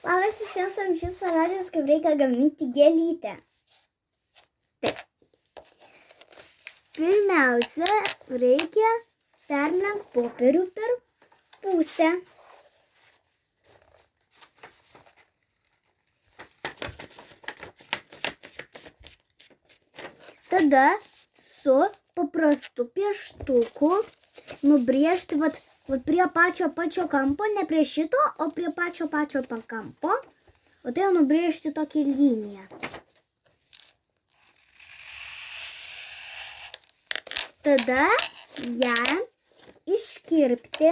Labas visiems, amžius parodys, kaip reikia gaminti gėlytę. Taip. Pirmiausia, reikia perlenkti popierių per pusę. Tada su paprastu pieštuku nubrėžti prie pačio kampo, ne prie šito, o prie pačio kampo. O tai nubrėžti tokią liniją. Tada ją iškirpti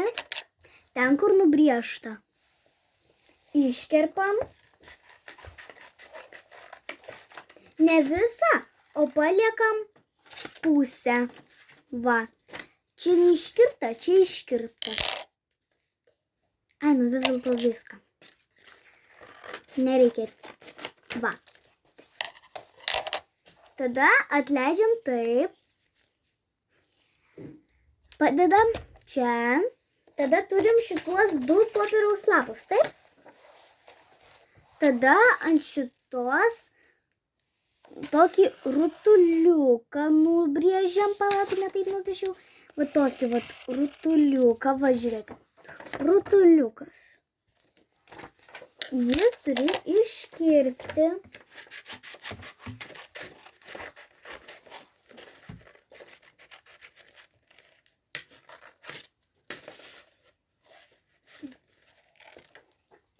ten, kur nubrėžta. Iškerpam. Ne visą, o paliekam pusę. Va. Čia neiškirpta, čia iškirpta. Ai, nu vis dėlto viską. Nereikia. Va. Tada atleidžiam taip. Padedam čia. Tada turim šituos 2 popieriaus lapus, taip? Tada ant šitos tokį rutuliuką nubrėžiam, palaukime, taip nupiešiau. Va tokį rutuliuką, va žiūrėkit. Rutuliukas. Jį turi iškirpti.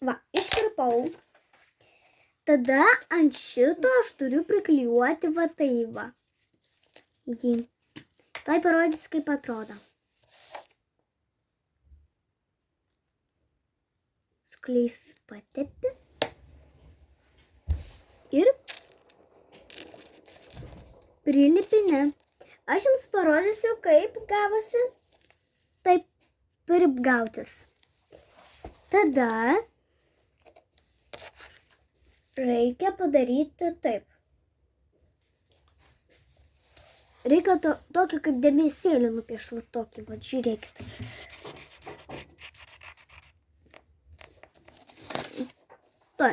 Va, iškirpau. Tada ant šito aš turiu priklijuoti va tai va. Jį. Tai parodys, kaip atrodo. Skleis patepi. Ir prilipinę. Aš jums parodysiu, kaip gavosi. Taip turi gautis. Tada reikia padaryti taip. Reikia tokį kaip debesėlį nupiešti, tokį, va, žiūrėkit. Tai.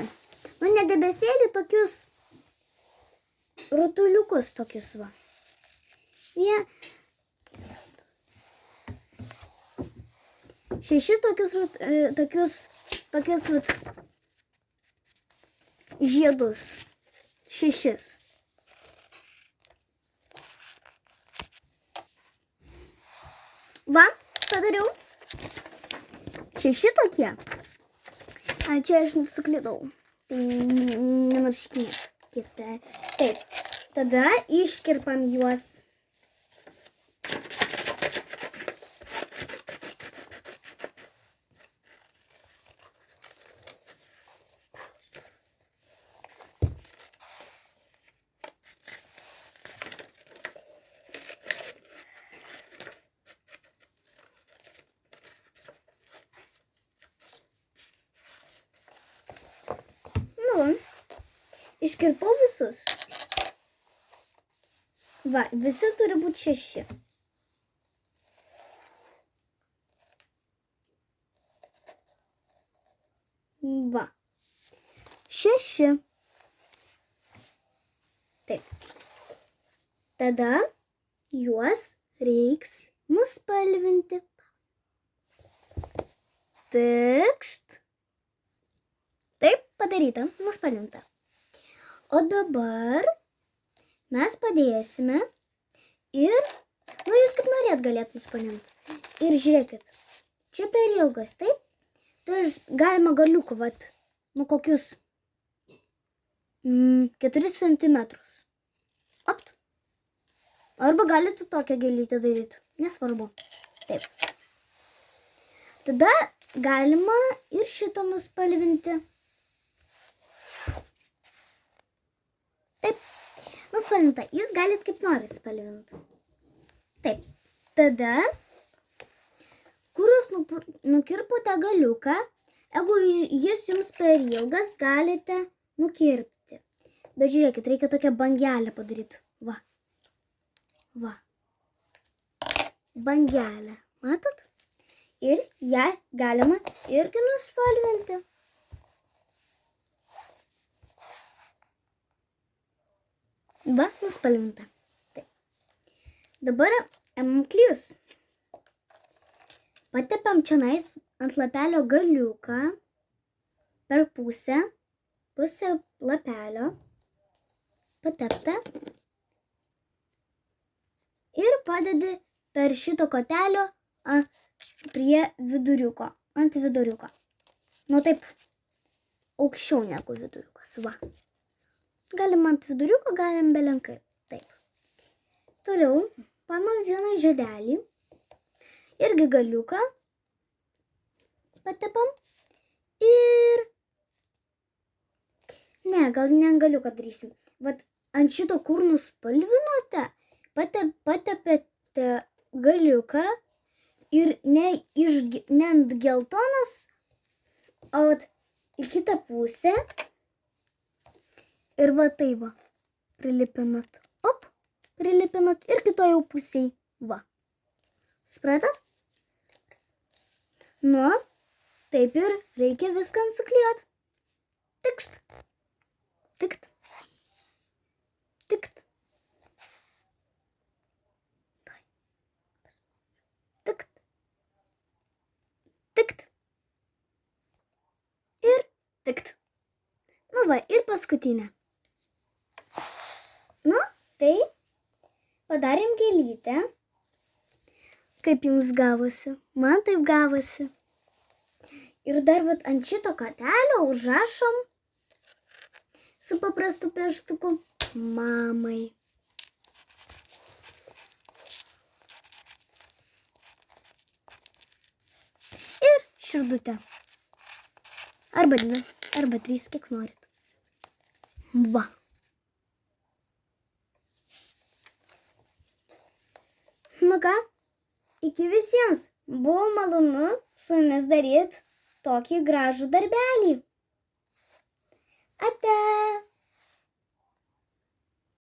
Nu, ne debesėlį, tokius rutuliukus tokius, va. Jie 6 tokius vat žiedus. 6. Va, padariau. 6 tokie. A, čia aš suklydau. Tai nenurašinėt. Taip. Tada iškirpam juos. Iškirpau visus. Va, visi turi būti 6. Va. 6. Taip. Tada juos reiks nuspalvinti. Tikšt. Taip, padaryta, nuspalvinta. O dabar mes padėsime ir, nu, jūs kaip norėt galėt nuspalvinti. Ir žiūrėkit, čia per ilgas, taip? Tai galima galiukų, vat, nu, kokius 4 centimetrus. Opt. Arba galite tokią gėlytę daryti, nesvarbu. Taip. Tada galima ir šitą nuspalvinti. Taip, nuspalvinta. Jūs galit kaip norit spalvinti. Taip, tada, kur jūs nukirpote galiuką, jeigu jis jums per ilgas, galite nukirpti. Bet žiūrėkit, reikia tokią bangelę padaryti. Va. Va. Bangelę. Matot? Ir ją galima irgi nuspalvinti. Va, nuspalvinta. Taip. Dabar klijus. Patepam čionais ant lapelio galiuką per pusę lapelio. Patepta. Ir padedi per šito kotelio prie viduriuko, ant viduriuko. Nu taip, aukščiau negu viduriukas, va. Galim ant viduriuko, galim belenkai, taip. Toliau, paimam vieną žiedelį, irgi galiuką, patepam ir... Ne, gal ne galiuką darysim. Vat ant šito, kur nuspalvinote, patepėte galiuką ir ne ant geltonas, o vat į kitą pusę ir va tai va, prilipinat. Op, prilipinat ir kitoje pusėje, va. Supratat? Nu, taip ir reikia viską suklijuot. Tikšt. Tikt. Tikt. Tikt. Tikt. Ir tikt. Nu va, ir paskutinė. Nu, tai padarėm gėlytę. Kaip jums gavosi? Man taip gavosi. Ir dar vat ant šito kotelio užrašom su paprastu pieštuku mamai. Ir širdutę. Arba 2, arba 3, kiek norit. Va. Nu ką, iki visiems. Buvo malonu su jumis daryti tokį gražų darbelį. Ate.